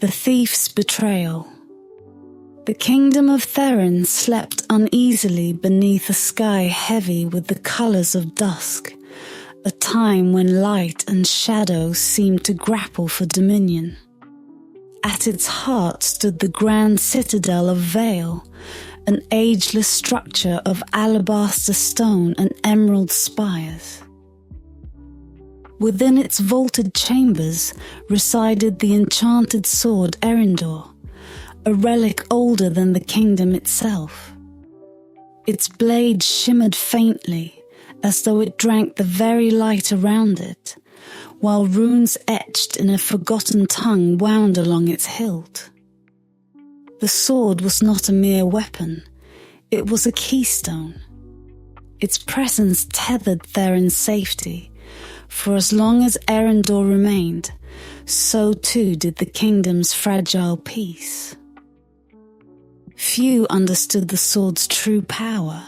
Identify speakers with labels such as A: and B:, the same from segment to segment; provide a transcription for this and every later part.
A: The Thief's Betrayal. The kingdom of Theron slept uneasily beneath a sky heavy with the colours of dusk, a time when light and shadow seemed to grapple for dominion. At its heart stood the grand citadel of Vale, an ageless structure of alabaster stone and emerald spires. Within its vaulted chambers resided the enchanted sword Erindor, a relic older than the kingdom itself. Its blade shimmered faintly, as though it drank the very light around it, while runes etched in a forgotten tongue wound along its hilt. The sword was not a mere weapon, it was a keystone. Its presence tethered Theron's safety. For as long as Erindor remained, so too did the kingdom's fragile peace. Few understood the sword's true power,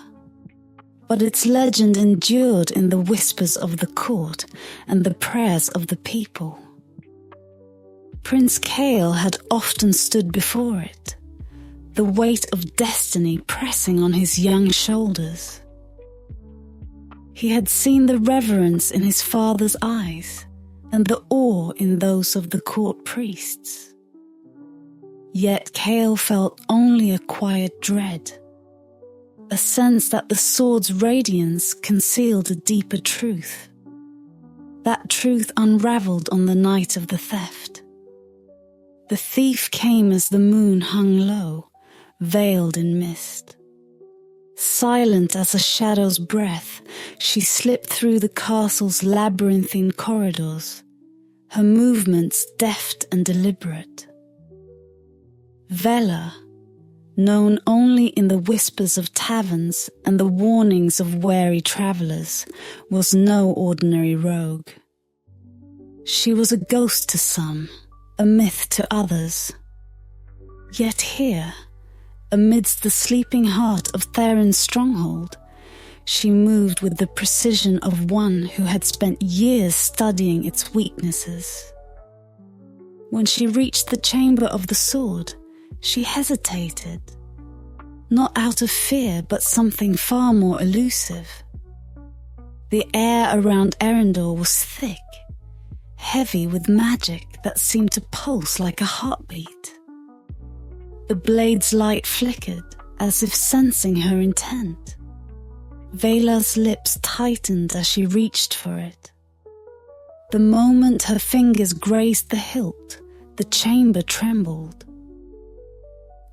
A: but its legend endured in the whispers of the court and the prayers of the people. Prince Chaol had often stood before it, the weight of destiny pressing on his young shoulders. He had seen the reverence in his father's eyes and the awe in those of the court priests. Yet Chaol felt only a quiet dread, a sense that the sword's radiance concealed a deeper truth. That truth unravelled on the night of the theft. The thief came as the moon hung low, veiled in mist. Silent as a shadow's breath, she slipped through the castle's labyrinthine corridors, her movements deft and deliberate. Vela, known only in the whispers of taverns and the warnings of wary travellers, was no ordinary rogue. She was a ghost to some, a myth to others. Yet here, amidst the sleeping heart of Theron's stronghold, she moved with the precision of one who had spent years studying its weaknesses. When she reached the chamber of the sword, she hesitated, not out of fear but something far more elusive. The air around Erindor was thick, heavy with magic that seemed to pulse like a heartbeat. The blade's light flickered, as if sensing her intent. Vela's lips tightened as she reached for it. The moment her fingers grazed the hilt, the chamber trembled.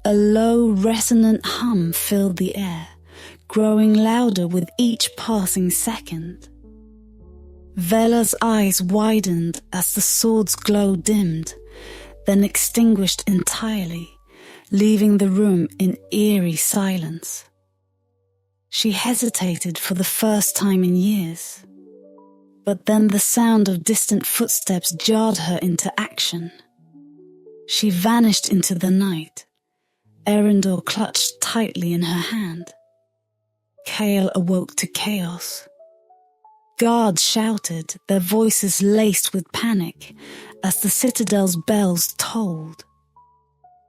A: A low, resonant hum filled the air, growing louder with each passing second. Vela's eyes widened as the sword's glow dimmed, then extinguished entirely, leaving the room in eerie silence. She hesitated for the first time in years, but then the sound of distant footsteps jarred her into action. She vanished into the night, Erindor clutched tightly in her hand. Chaol awoke to chaos. Guards shouted, their voices laced with panic, as the citadel's bells tolled.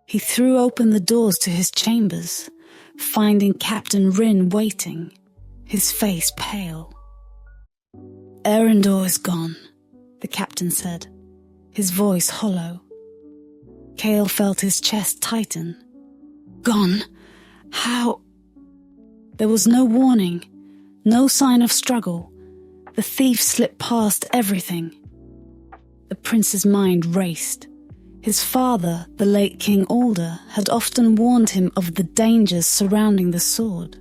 A: He threw open the doors to his chambers, finding Captain Rin waiting, his face pale. "Erindor is gone," the captain said, his voice hollow. Chaol felt his chest tighten. "Gone? How?" There was no warning, no sign of struggle. The thief slipped past everything. The prince's mind raced. His father, the late King Alder, had often warned him of the dangers surrounding the sword.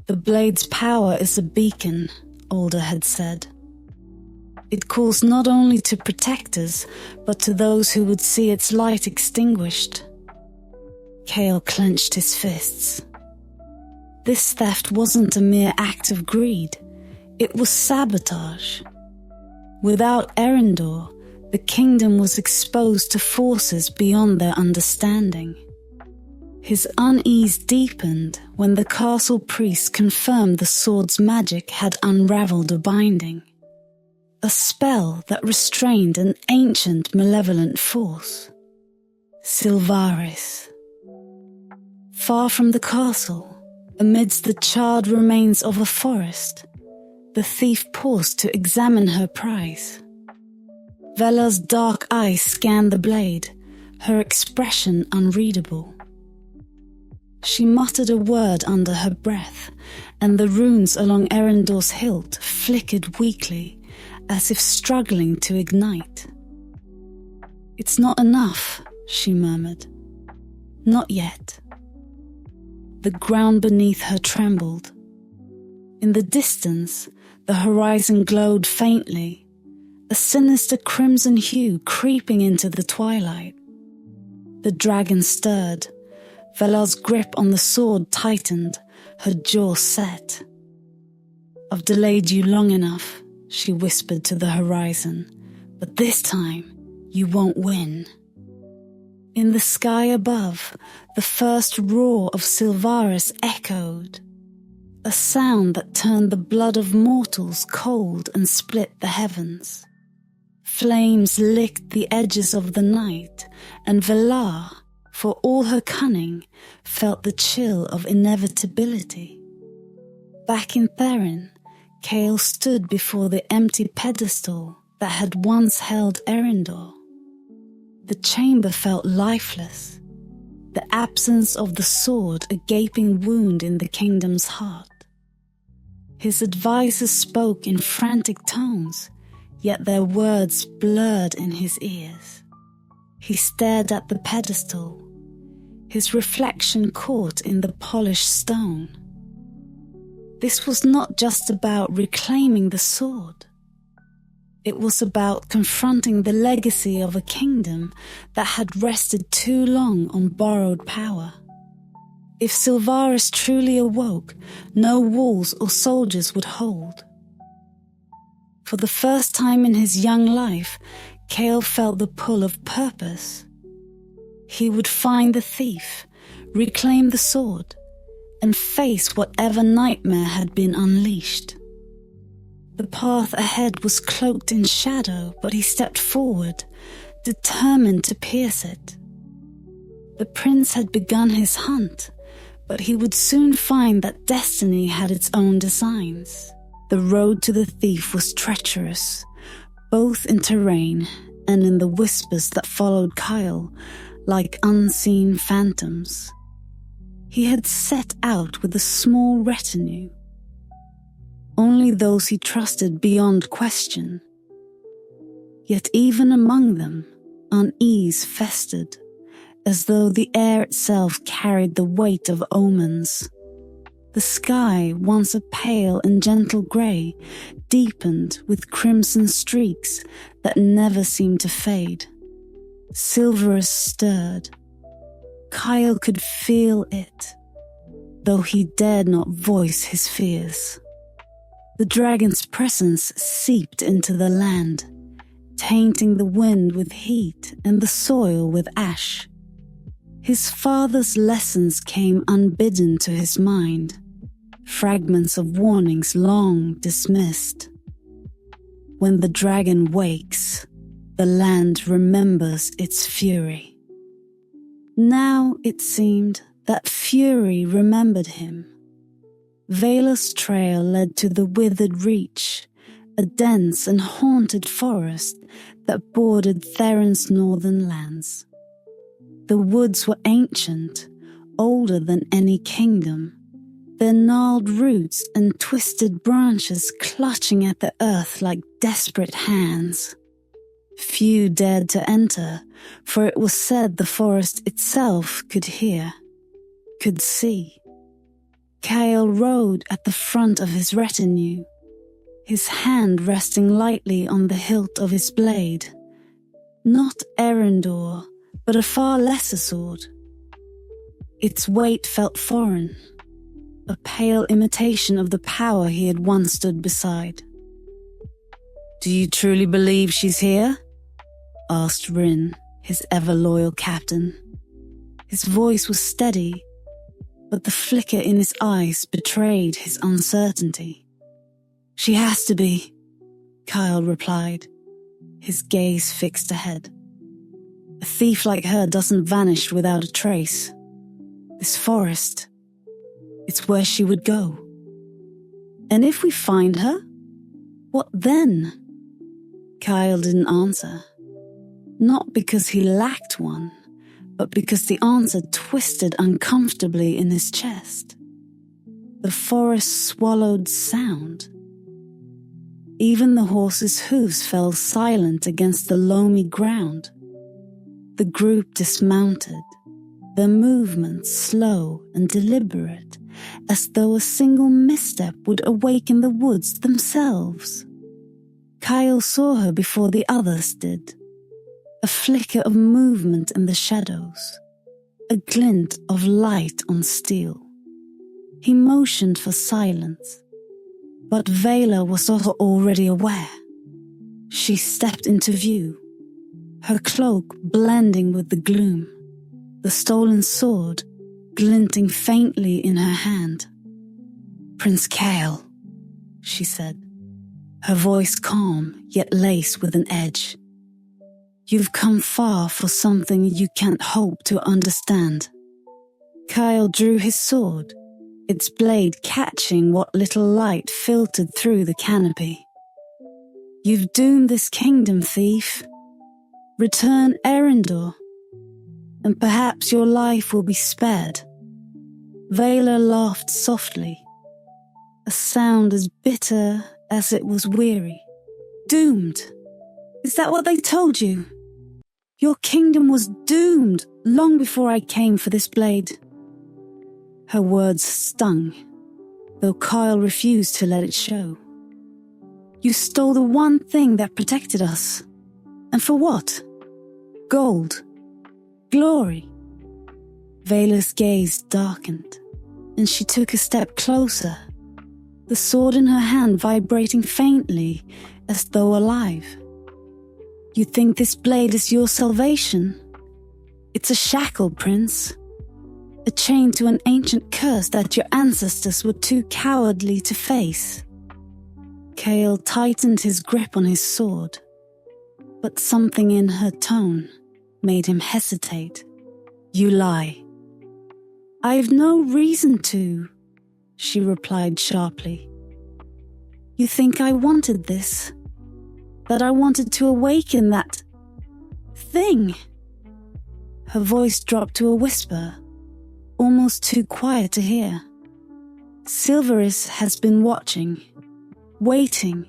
A: "The blade's power is a beacon," Alder had said. "It calls not only to protectors, but to those who would see its light extinguished." Chaol clenched his fists. This theft wasn't a mere act of greed. It was sabotage. Without Erindor, the kingdom was exposed to forces beyond their understanding. His unease deepened when the castle priest confirmed the sword's magic had unravelled a binding, a spell that restrained an ancient malevolent force. Sylvaris. Far from the castle, amidst the charred remains of a forest, the thief paused to examine her prize. Vela's dark eyes scanned the blade, her expression unreadable. She muttered a word under her breath, and the runes along Erendor's hilt flickered weakly, as if struggling to ignite. "It's not enough," she murmured. "Not yet." The ground beneath her trembled. In the distance, the horizon glowed faintly, a sinister crimson hue creeping into the twilight. The dragon stirred. Vela's grip on the sword tightened, her jaw set. "I've delayed you long enough," she whispered to the horizon, "but this time you won't win." In the sky above, the first roar of Sylvaris echoed, a sound that turned the blood of mortals cold and split the heavens. Flames licked the edges of the night, and Vela, for all her cunning, felt the chill of inevitability. Back in Therin, Chaol stood before the empty pedestal that had once held Erendor. The chamber felt lifeless, the absence of the sword a gaping wound in the kingdom's heart. His advisors spoke in frantic tones, yet their words blurred in his ears. He stared at the pedestal, his reflection caught in the polished stone. This was not just about reclaiming the sword. It was about confronting the legacy of a kingdom that had rested too long on borrowed power. If Sylvaris truly awoke, no walls or soldiers would hold. For the first time in his young life, Chaol felt the pull of purpose. He would find the thief, reclaim the sword, and face whatever nightmare had been unleashed. The path ahead was cloaked in shadow, but he stepped forward, determined to pierce it. The prince had begun his hunt, but he would soon find that destiny had its own designs. The road to the thief was treacherous, both in terrain and in the whispers that followed Chaol like unseen phantoms. He had set out with a small retinue, only those he trusted beyond question. Yet even among them, unease festered, as though the air itself carried the weight of omens. The sky, once a pale and gentle grey, deepened with crimson streaks that never seemed to fade. Silverus stirred. Chaol could feel it, though he dared not voice his fears. The dragon's presence seeped into the land, tainting the wind with heat and the soil with ash. His father's lessons came unbidden to his mind, fragments of warnings long dismissed. When the dragon wakes, the land remembers its fury. Now it seemed that fury remembered him. Vela's trail led to the withered reach, a dense and haunted forest that bordered Therin's northern lands. The woods were ancient, older than any kingdom, their gnarled roots and twisted branches clutching at the earth like desperate hands. Few dared to enter, for it was said the forest itself could hear, could see. Chaol rode at the front of his retinue, his hand resting lightly on the hilt of his blade. Not Erendor, but a far lesser sword. Its weight felt foreign, a pale imitation of the power he had once stood beside. "Do you truly believe she's here?" asked Rin, his ever-loyal captain. His voice was steady, but the flicker in his eyes betrayed his uncertainty. "She has to be," Chaol replied, his gaze fixed ahead. A thief like her doesn't vanish without a trace. This forest, it's where she would go. And if we find her, what then? Kyle didn't answer. Not because he lacked one, but because the answer twisted uncomfortably in his chest. The forest swallowed sound. Even the horse's hooves fell silent against the loamy ground. The group dismounted, their movements slow and deliberate, as though a single misstep would awaken the woods themselves. Kyle saw her before the others did. A flicker of movement in the shadows, a glint of light on steel. He motioned for silence, but Vela was already aware. She stepped into view, her cloak blending with the gloom, the stolen sword glinting faintly in her hand. "Prince Kale," she said, her voice calm yet laced with an edge. "You've come far for something you can't hope to understand." Kyle drew his sword, its blade catching what little light filtered through the canopy. "You've doomed this kingdom, thief. Return Erendor, and perhaps your life will be spared." Vela laughed softly, a sound as bitter as it was weary. "Doomed? Is that what they told you? Your kingdom was doomed long before I came for this blade." Her words stung, though Kyle refused to let it show. "You stole the one thing that protected us. And for what? Gold? Glory?" Vela's gaze darkened, and she took a step closer, the sword in her hand vibrating faintly as though alive. "You think this blade is your salvation? It's a shackle, Prince. A chain to an ancient curse that your ancestors were too cowardly to face." Kale tightened his grip on his sword, but something in her tone made him hesitate. "You lie." "I've no reason to," she replied sharply. "You think I wanted this? That I wanted to awaken that thing?" Her voice dropped to a whisper, almost too quiet to hear. "Silveris has been watching, waiting.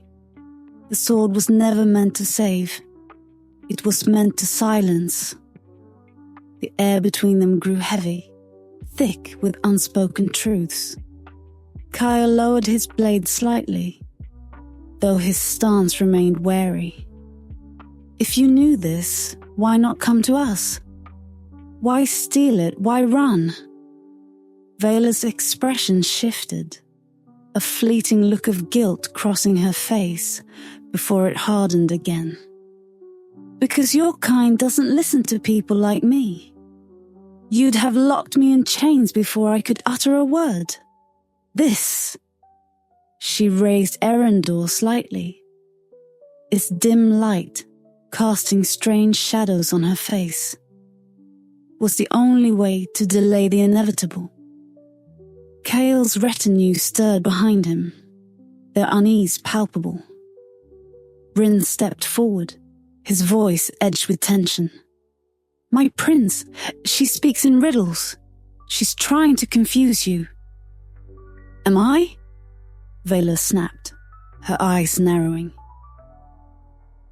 A: The sword was never meant to save. It was meant to silence." The air between them grew heavy, thick with unspoken truths. Kyle lowered his blade slightly, though his stance remained wary. "If you knew this, why not come to us? Why steal it? Why run?" Vela's expression shifted, a fleeting look of guilt crossing her face before it hardened again. "Because your kind doesn't listen to people like me. You'd have locked me in chains before I could utter a word. This," she raised Erendor slightly, its dim light casting strange shadows on her face, "was the only way to delay the inevitable." Kale's retinue stirred behind him, their unease palpable. Bryn stepped forward, his voice edged with tension. "My prince, she speaks in riddles. She's trying to confuse you." "Am I?" Vela snapped, her eyes narrowing.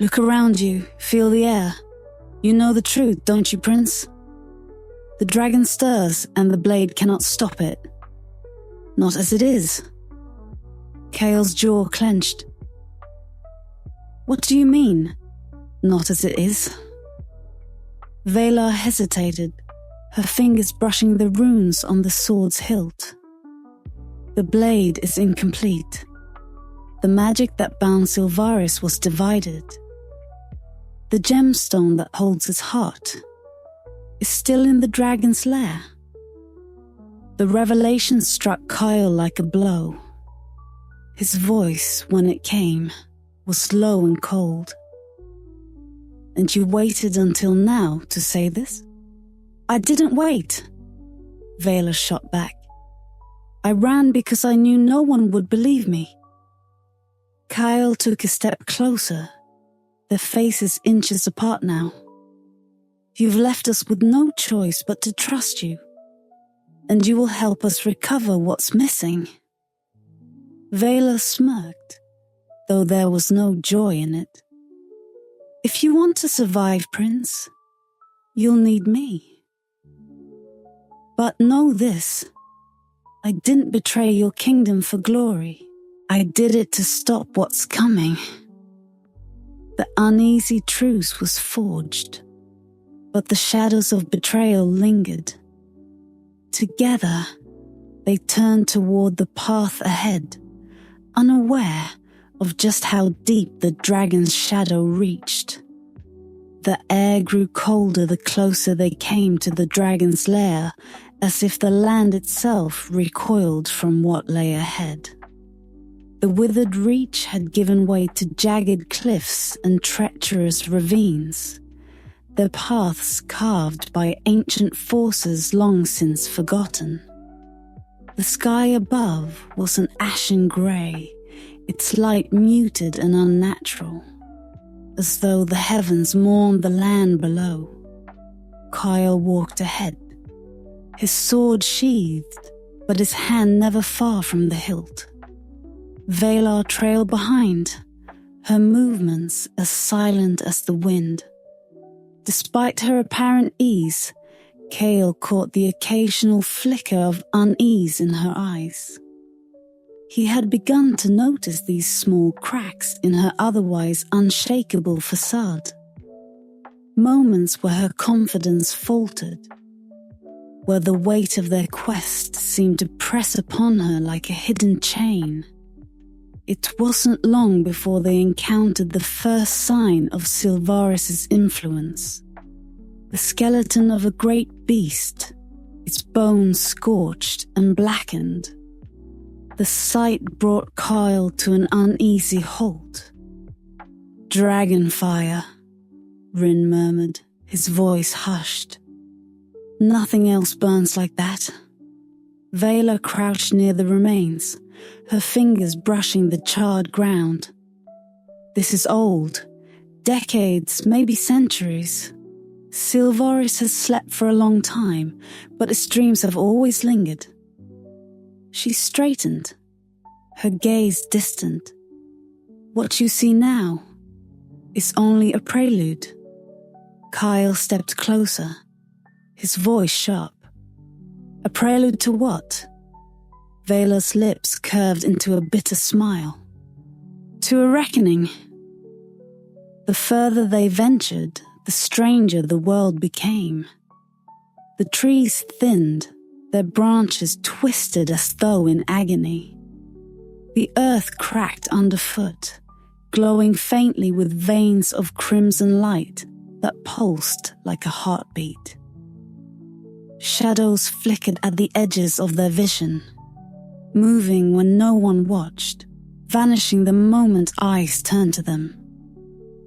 A: "Look around you, feel the air. You know the truth, don't you, Prince? The dragon stirs and the blade cannot stop it. Not as it is." Kale's jaw clenched. "What do you mean, not as it is?" Vela hesitated, her fingers brushing the runes on the sword's hilt. "The blade is incomplete. The magic that bound Silvaris was divided. The gemstone that holds his heart is still in the dragon's lair." The revelation struck Kyle like a blow. His voice, when it came, was low and cold. And you waited until now to say this? I didn't wait, Vela shot back. I ran because I knew no one would believe me. Kyle took a step closer, their faces inches apart now. You've left us with no choice but to trust you, and you will help us recover what's missing. Vela smirked, though there was no joy in it. If you want to survive, Prince, you'll need me. But know this, I didn't betray your kingdom for glory. I did it to stop what's coming. The uneasy truce was forged, but the shadows of betrayal lingered. Together, they turned toward the path ahead, unaware of just how deep the dragon's shadow reached. The air grew colder the closer they came to the dragon's lair, as if the land itself recoiled from what lay ahead. The withered reach had given way to jagged cliffs and treacherous ravines, their paths carved by ancient forces long since forgotten. The sky above was an ashen grey, its light muted and unnatural, as though the heavens mourned the land below. Kyle walked ahead, his sword sheathed, but his hand never far from the hilt. Valar trailed behind, her movements as silent as the wind. Despite her apparent ease, Kale caught the occasional flicker of unease in her eyes. He had begun to notice these small cracks in her otherwise unshakable facade. Moments where her confidence faltered, where the weight of their quest seemed to press upon her like a hidden chain. It wasn't long before they encountered the first sign of Sylvaris' influence. The skeleton of a great beast, its bones scorched and blackened. The sight brought Kyle to an uneasy halt. "Dragonfire," Rin murmured, his voice hushed. "Nothing else burns like that." Vela crouched near the remains, her fingers brushing the charred ground. "This is old. Decades, maybe centuries. Sylvaris has slept for a long time, but its dreams have always lingered." She straightened, her gaze distant. "What you see now is only a prelude." Kyle stepped closer, his voice sharp. "A prelude to what?" Vela's lips curved into a bitter smile. "To a reckoning." The further they ventured, the stranger the world became. The trees thinned, their branches twisted as though in agony. The earth cracked underfoot, glowing faintly with veins of crimson light that pulsed like a heartbeat. Shadows flickered at the edges of their vision, moving when no one watched, vanishing the moment eyes turned to them.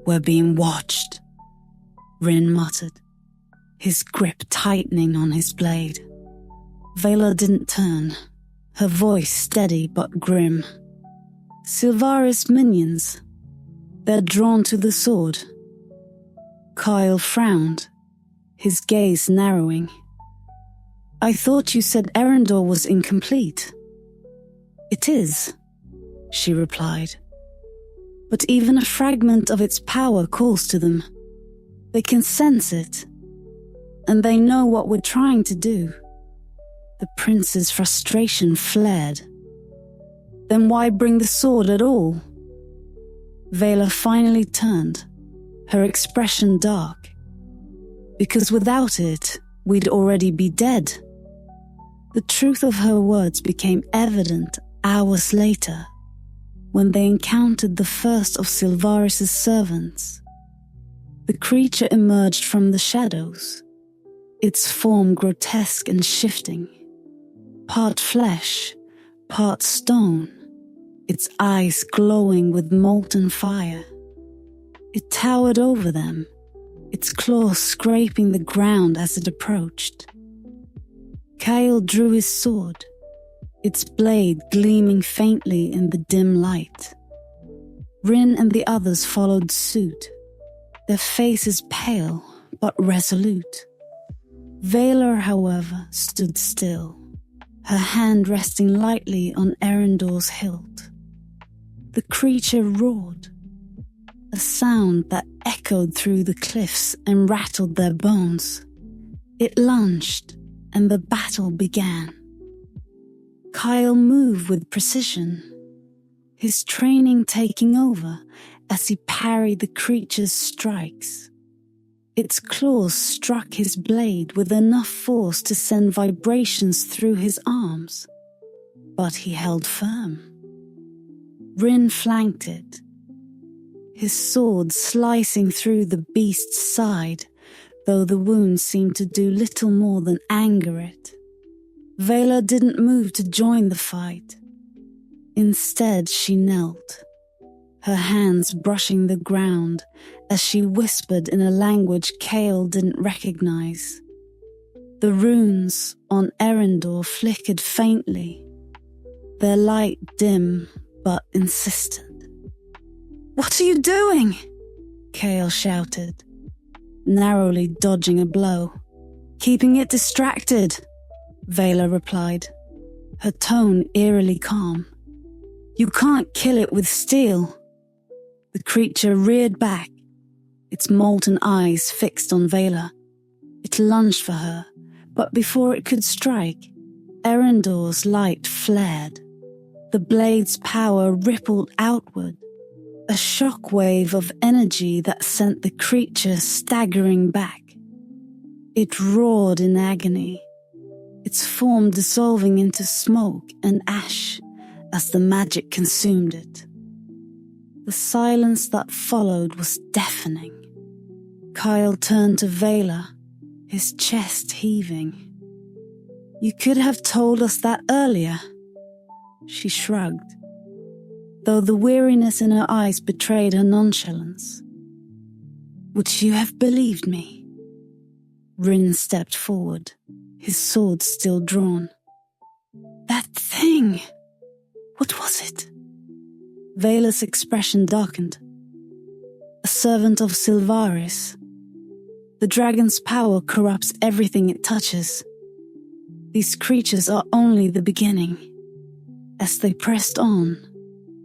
A: "We're being watched," Rin muttered, his grip tightening on his blade. Vela didn't turn, her voice steady but grim. "Sylvaris minions. They're drawn to the sword." Kyle frowned, his gaze narrowing. "I thought you said Erendor was incomplete." "It is," she replied. "But even a fragment of its power calls to them. They can sense it, and they know what we're trying to do." The prince's frustration flared. "Then why bring the sword at all?" Vela finally turned, her expression dark. "Because without it, we'd already be dead." The truth of her words became evident hours later, when they encountered the first of Sylvaris' servants. The creature emerged from the shadows, its form grotesque and shifting. Part flesh, part stone, its eyes glowing with molten fire. It towered over them, its claws scraping the ground as it approached. Kyle drew his sword, its blade gleaming faintly in the dim light. Rin and the others followed suit, their faces pale but resolute. Vela, however, stood still, her hand resting lightly on Erendor's hilt. The creature roared, a sound that echoed through the cliffs and rattled their bones. It lunged, and the battle began. Kyle moved with precision, his training taking over as he parried the creature's strikes. Its claws struck his blade with enough force to send vibrations through his arms, but he held firm. Rin flanked it, his sword slicing through the beast's side, though the wound seemed to do little more than anger it. Vela didn't move to join the fight. Instead, she knelt, her hands brushing the ground as she whispered in a language Kale didn't recognize. The runes on Erendor flickered faintly, their light dim but insistent. "What are you doing?" Kale shouted, narrowly dodging a blow. "Keeping it distracted," Vela replied, her tone eerily calm. "You can't kill it with steel." The creature reared back, its molten eyes fixed on Vela. It lunged for her, but before it could strike, Erendor's light flared. The blade's power rippled outward, a shockwave of energy that sent the creature staggering back. It roared in agony, its form dissolving into smoke and ash as the magic consumed it. The silence that followed was deafening. Kyle turned to Vela, his chest heaving. "You could have told us that earlier." She shrugged, though the weariness in her eyes betrayed her nonchalance. "Would you have believed me?" Rin stepped forward, his sword still drawn. "That thing! What was it?" Vela's expression darkened. "A servant of Sylvaris. The dragon's power corrupts everything it touches. These creatures are only the beginning." As they pressed on,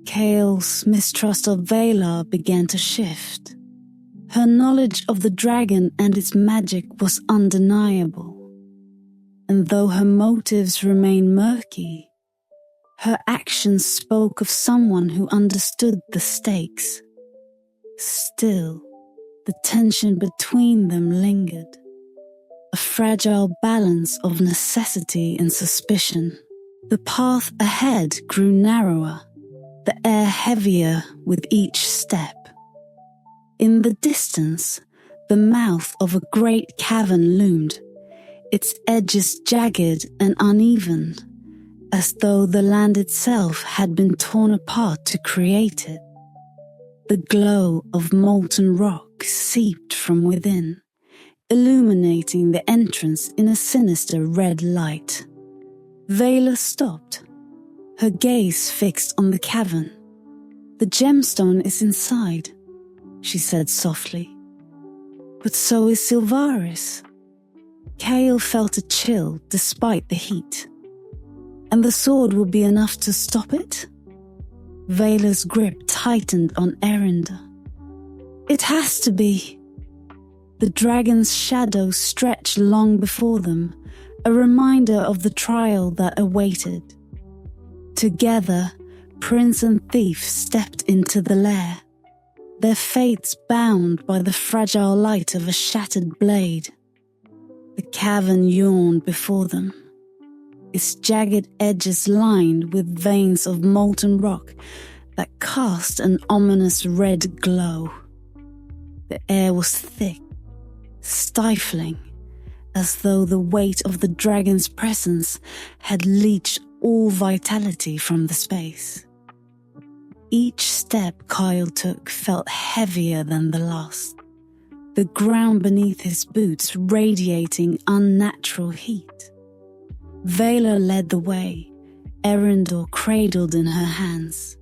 A: Kale's mistrust of Vela began to shift. Her knowledge of the dragon and its magic was undeniable. And though her motives remained murky, her actions spoke of someone who understood the stakes. Still, the tension between them lingered, a fragile balance of necessity and suspicion. The path ahead grew narrower, the air heavier with each step. In the distance, the mouth of a great cavern loomed, its edges jagged and uneven, as though the land itself had been torn apart to create it. The glow of molten rock seeped from within, illuminating the entrance in a sinister red light. Vela stopped, her gaze fixed on the cavern. "The gemstone is inside," she said softly. "But so is Sylvaris." Kale felt a chill despite the heat. "And the sword will be enough to stop it?" Vela's grip tightened on Erendor. "It has to be." The dragon's shadow stretched long before them, a reminder of the trial that awaited. Together, prince and thief stepped into the lair, their fates bound by the fragile light of a shattered blade. The cavern yawned before them, its jagged edges lined with veins of molten rock that cast an ominous red glow. The air was thick, stifling, as though the weight of the dragon's presence had leached all vitality from the space. Each step Kyle took felt heavier than the last, the ground beneath his boots radiating unnatural heat. Vela led the way, Erendor cradled in her hands.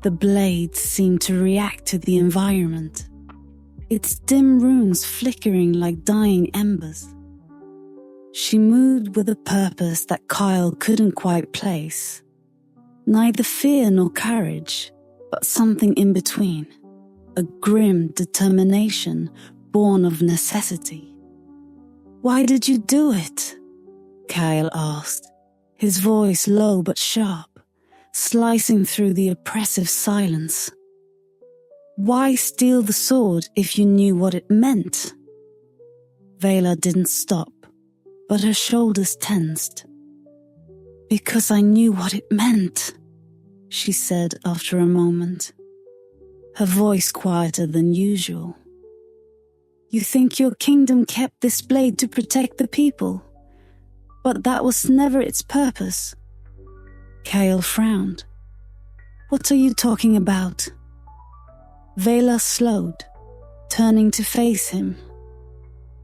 A: The blade seemed to react to the environment, its dim runes flickering like dying embers. She moved with a purpose that Kyle couldn't quite place. Neither fear nor courage, but something in between. A grim determination born of necessity. "Why did you do it?" Kyle asked, his voice low but sharp, slicing through the oppressive silence. "Why steal the sword if you knew what it meant?" Vela didn't stop, but her shoulders tensed. "Because I knew what it meant," she said after a moment, her voice quieter than usual. "You think your kingdom kept this blade to protect the people, but that was never its purpose." Kale frowned. "What are you talking about?" Vela slowed, turning to face him.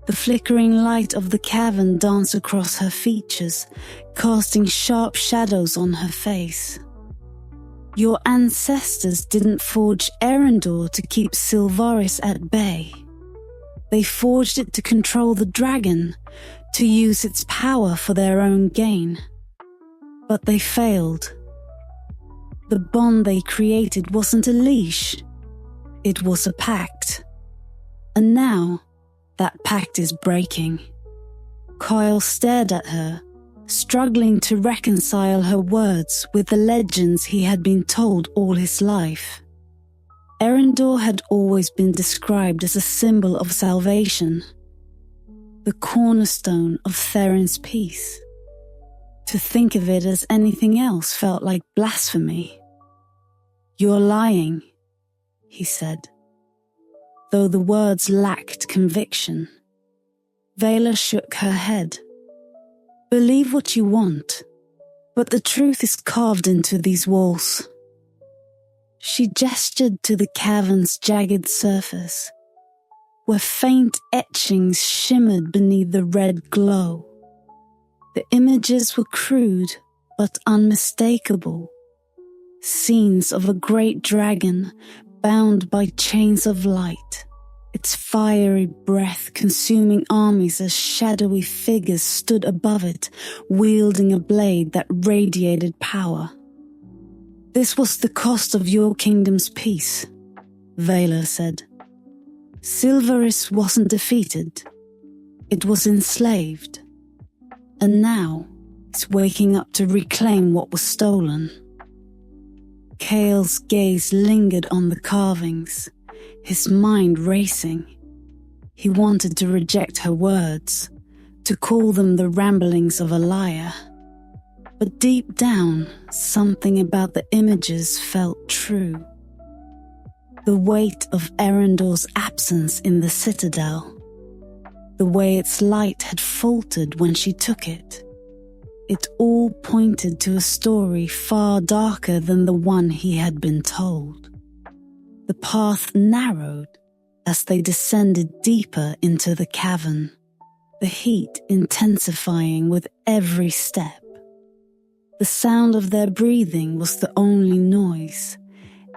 A: The flickering light of the cavern danced across her features, casting sharp shadows on her face. "Your ancestors didn't forge Erendor to keep Silvaris at bay. They forged it to control the dragon, to use its power for their own gain. But they failed. The bond they created wasn't a leash. It was a pact. And now, that pact is breaking." Kyle stared at her, struggling to reconcile her words with the legends he had been told all his life. Erendor had always been described as a symbol of salvation, the cornerstone of Theron's peace. To think of it as anything else felt like blasphemy. "You're lying," he said, though the words lacked conviction. Vela shook her head. "Believe what you want, but the truth is carved into these walls." She gestured to the cavern's jagged surface, where faint etchings shimmered beneath the red glow. The images were crude but unmistakable. Scenes of a great dragon bound by chains of light, its fiery breath consuming armies as shadowy figures stood above it, wielding a blade that radiated power. "This was the cost of your kingdom's peace," Vela said. "Silvaris wasn't defeated. It was enslaved. And now it's waking up to reclaim what was stolen." Kale's gaze lingered on the carvings, his mind racing. He wanted to reject her words, to call them the ramblings of a liar. But deep down, something about the images felt true. The weight of Erendor's absence in the citadel, the way its light had faltered when she took it. It all pointed to a story far darker than the one he had been told. The path narrowed as they descended deeper into the cavern, the heat intensifying with every step. The sound of their breathing was the only noise,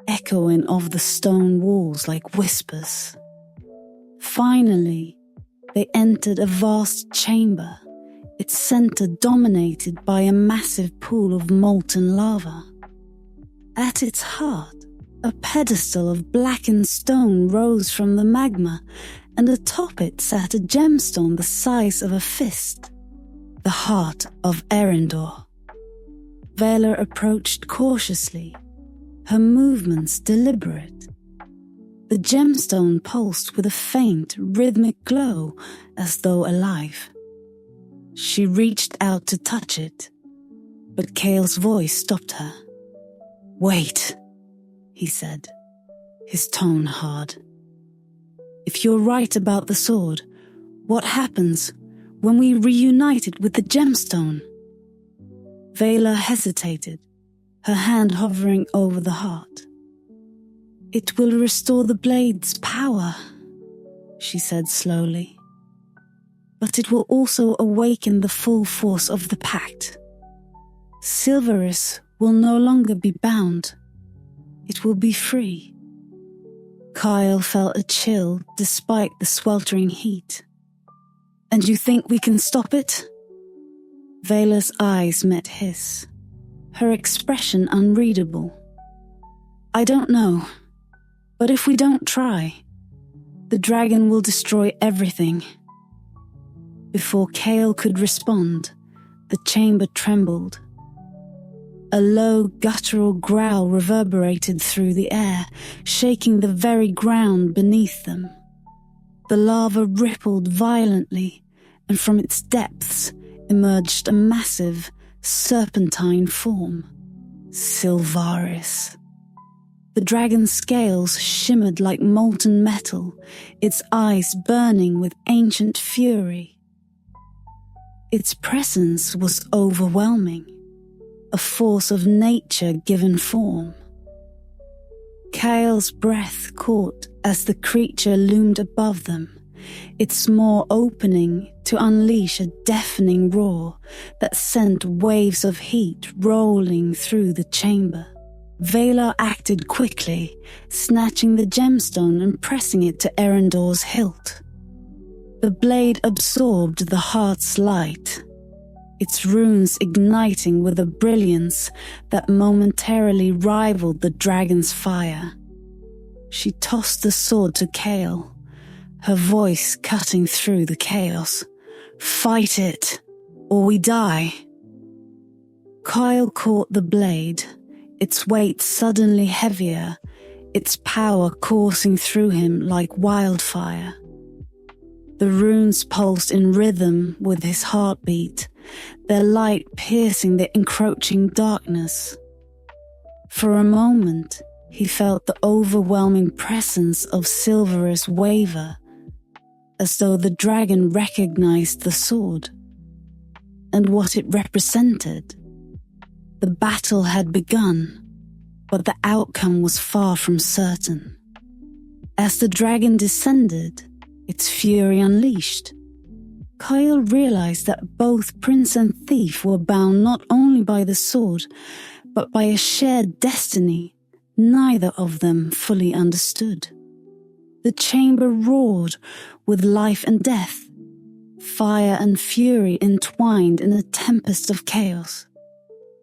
A: echoing off the stone walls like whispers. Finally, they entered a vast chamber, its center dominated by a massive pool of molten lava. At its heart, a pedestal of blackened stone rose from the magma, and atop it sat a gemstone the size of a fist, the heart of Erendor. Vela approached cautiously, her movements deliberate. The gemstone pulsed with a faint, rhythmic glow, as though alive. She reached out to touch it, but Kale's voice stopped her. "Wait," he said, his tone hard. "If you're right about the sword, what happens when we reunite it with the gemstone?" Vela hesitated, her hand hovering over the heart. "It will restore the blade's power," she said slowly. But it will also awaken the full force of the pact. Silverus will no longer be bound. It will be free. Kyle felt a chill despite the sweltering heat. And you think we can stop it? Vela's eyes met his, her expression unreadable. I don't know, but if we don't try, the dragon will destroy everything. Before Kale could respond, the chamber trembled. A low, guttural growl reverberated through the air, shaking the very ground beneath them. The lava rippled violently, and from its depths emerged a massive, serpentine form. Silvaris. The dragon's scales shimmered like molten metal, its eyes burning with ancient fury. Its presence was overwhelming, a force of nature given form. Kyle's breath caught as the creature loomed above them, its maw opening to unleash a deafening roar that sent waves of heat rolling through the chamber. Vela acted quickly, snatching the gemstone and pressing it to Erendor's hilt. The blade absorbed the heart's light, its runes igniting with a brilliance that momentarily rivaled the dragon's fire. She tossed the sword to Kale, her voice cutting through the chaos. Fight it, or we die. Kyle caught the blade, its weight suddenly heavier, its power coursing through him like wildfire. The runes pulsed in rhythm with his heartbeat, their light piercing the encroaching darkness. For a moment, he felt the overwhelming presence of Silverus waver, as though the dragon recognized the sword and what it represented. The battle had begun, but the outcome was far from certain. As the dragon descended, its fury unleashed, Kyle realized that both prince and thief were bound not only by the sword, but by a shared destiny neither of them fully understood. The chamber roared with life and death, fire and fury entwined in a tempest of chaos.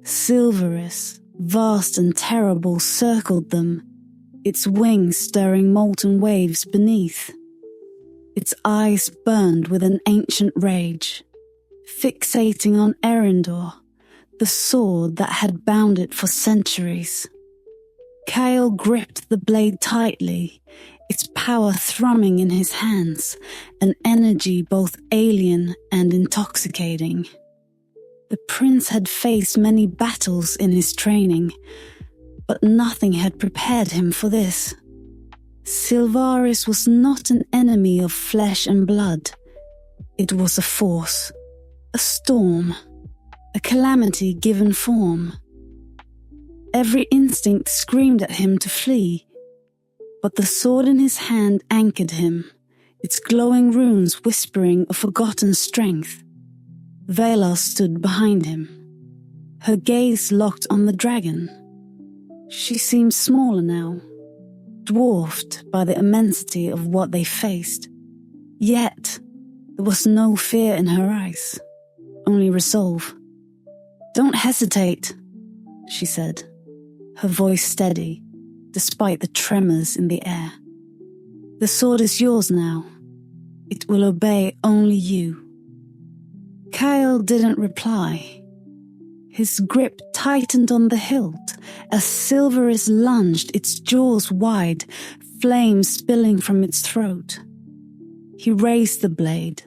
A: Silverus, vast and terrible, circled them, its wings stirring molten waves beneath. Its eyes burned with an ancient rage, fixating on Erendor, the sword that had bound it for centuries. Kyle gripped the blade tightly, its power thrumming in his hands, an energy both alien and intoxicating. The prince had faced many battles in his training, but nothing had prepared him for this. Silvaris was not an enemy of flesh and blood. It was a force, a storm, a calamity given form. Every instinct screamed at him to flee, but the sword in his hand anchored him, its glowing runes whispering a forgotten strength. Vela stood behind him, her gaze locked on the dragon. She seemed smaller now, dwarfed by the immensity of what they faced. Yet, there was no fear in her eyes, only resolve. "Don't hesitate," she said, her voice steady, despite the tremors in the air. "The sword is yours now. It will obey only you." Kyle didn't reply. His grip tightened on the hilt as Silverus lunged, its jaws wide, flame spilling from its throat. He raised the blade,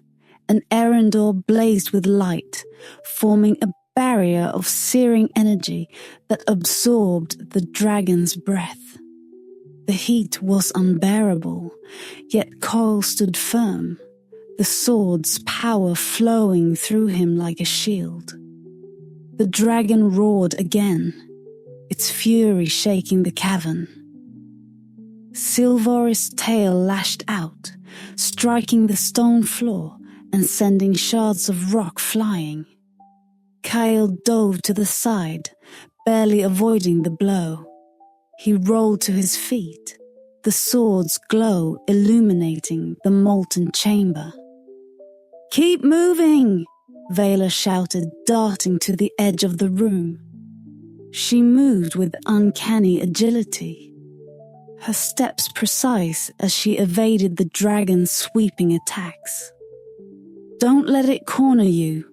A: and Erendor blazed with light, forming a barrier of searing energy that absorbed the dragon's breath. The heat was unbearable, yet Kyle stood firm, the sword's power flowing through him like a shield. The dragon roared again, its fury shaking the cavern. Silvaris' tail lashed out, striking the stone floor and sending shards of rock flying. Kyle dove to the side, barely avoiding the blow. He rolled to his feet, the sword's glow illuminating the molten chamber. "Keep moving!" Vela shouted, darting to the edge of the room. She moved with uncanny agility, her steps precise as she evaded the dragon's sweeping attacks. "Don't let it corner you."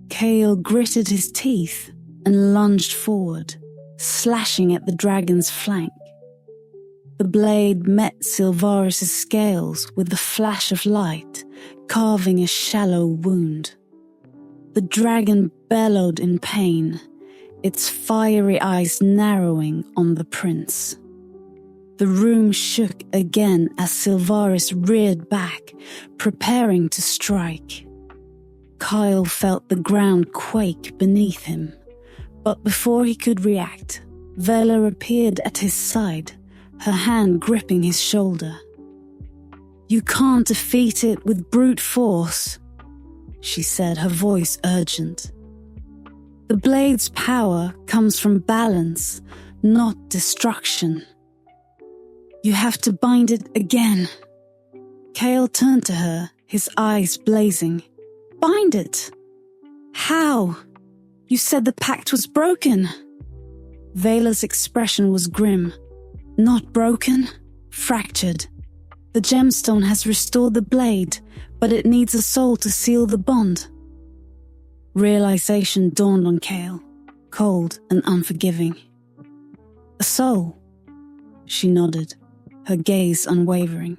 A: Kale gritted his teeth and lunged forward, slashing at the dragon's flank. The blade met Silvaris' scales with a flash of light, carving a shallow wound. The dragon bellowed in pain, its fiery eyes narrowing on the prince. The room shook again as Silvaris reared back, preparing to strike. Kyle felt the ground quake beneath him, but before he could react, Vela appeared at his side, her hand gripping his shoulder. "You can't defeat it with brute force," she said, her voice urgent. "The blade's power comes from balance, not destruction. You have to bind it again." Kale turned to her, his eyes blazing. "Bind it? How? You said the pact was broken." Vela's expression was grim. "Not broken, fractured. The gemstone has restored the blade, but it needs a soul to seal the bond." Realization dawned on Kale, cold and unforgiving. "A soul?" She nodded, her gaze unwavering.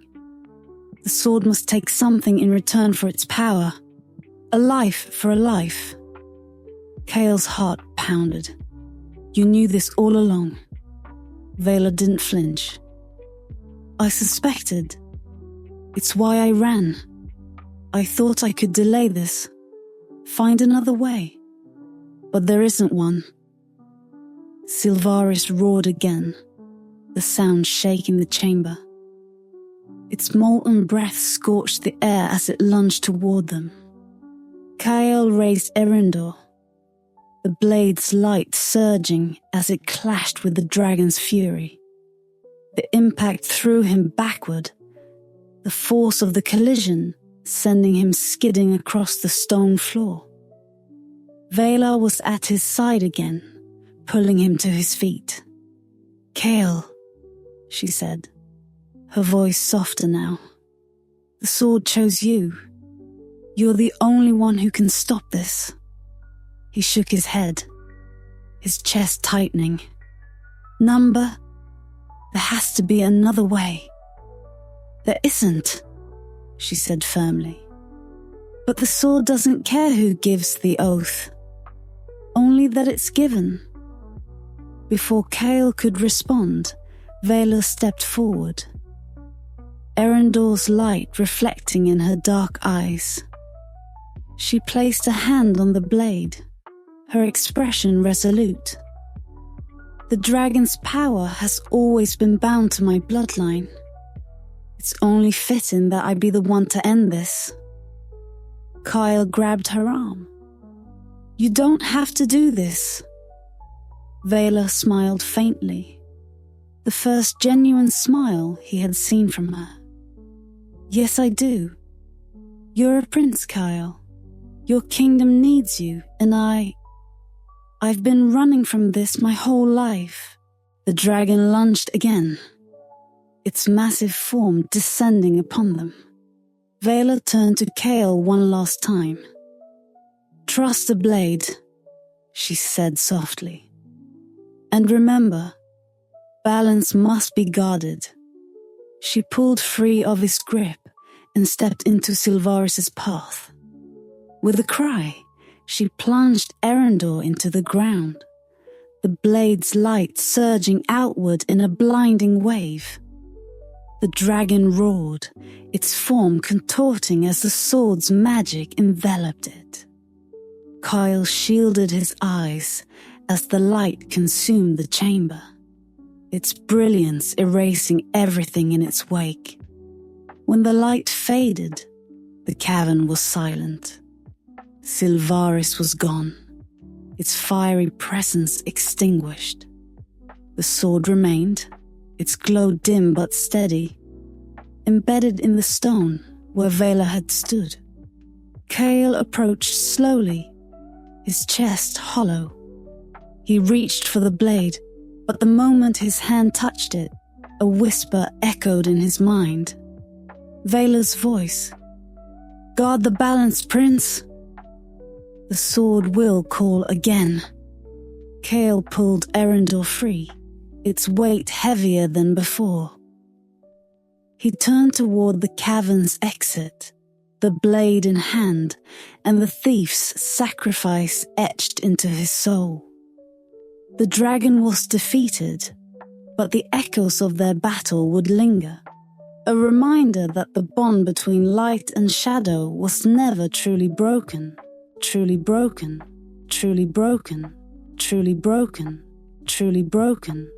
A: "The sword must take something in return for its power. A life for a life." Kale's heart pounded. "You knew this all along." Vela didn't flinch. "I suspected. It's why I ran. I thought I could delay this, find another way. But there isn't one." Silvaris roared again, the sound shaking the chamber. Its molten breath scorched the air as it lunged toward them. Kyle raised Erindor, the blade's light surging as it clashed with the dragon's fury. The impact threw him backward, the force of the collision sending him skidding across the stone floor. Vela was at his side again, pulling him to his feet. "Kale," she said, her voice softer now. "The sword chose you. You're the only one who can stop this." He shook his head, his chest tightening. "Number, there has to be another way." "There isn't," she said firmly. "But the sword doesn't care who gives the oath, only that it's given." Before Kale could respond, Vela stepped forward, Erindor's light reflecting in her dark eyes. She placed a hand on the blade, her expression resolute. "The dragon's power has always been bound to my bloodline. It's only fitting that I be the one to end this." Kyle grabbed her arm. "You don't have to do this." Vela smiled faintly, the first genuine smile he had seen from her. "Yes, I do. You're a prince, Kyle. Your kingdom needs you, and I've been running from this my whole life." The dragon lunged again, its massive form descending upon them. Vela turned to Kale one last time. "Trust the blade," she said softly. "And remember, balance must be guarded." She pulled free of his grip and stepped into Silvaris' path. With a cry, she plunged Erindor into the ground, the blade's light surging outward in a blinding wave. The dragon roared, its form contorting as the sword's magic enveloped it. Kyle shielded his eyes as the light consumed the chamber, its brilliance erasing everything in its wake. When the light faded, the cavern was silent. Sylvaris was gone, its fiery presence extinguished. The sword remained, its glow dim but steady, embedded in the stone where Vela had stood. Cale approached slowly, his chest hollow. He reached for the blade, but the moment his hand touched it, a whisper echoed in his mind. Vela's voice. "Guard the balance, Prince." The sword will call again. Cale pulled Erendor free, its weight heavier than before. He turned toward the cavern's exit, the blade in hand, and the thief's sacrifice etched into his soul. The dragon was defeated, but the echoes of their battle would linger, a reminder that the bond between light and shadow was never truly broken, truly broken, truly broken, truly broken, truly broken.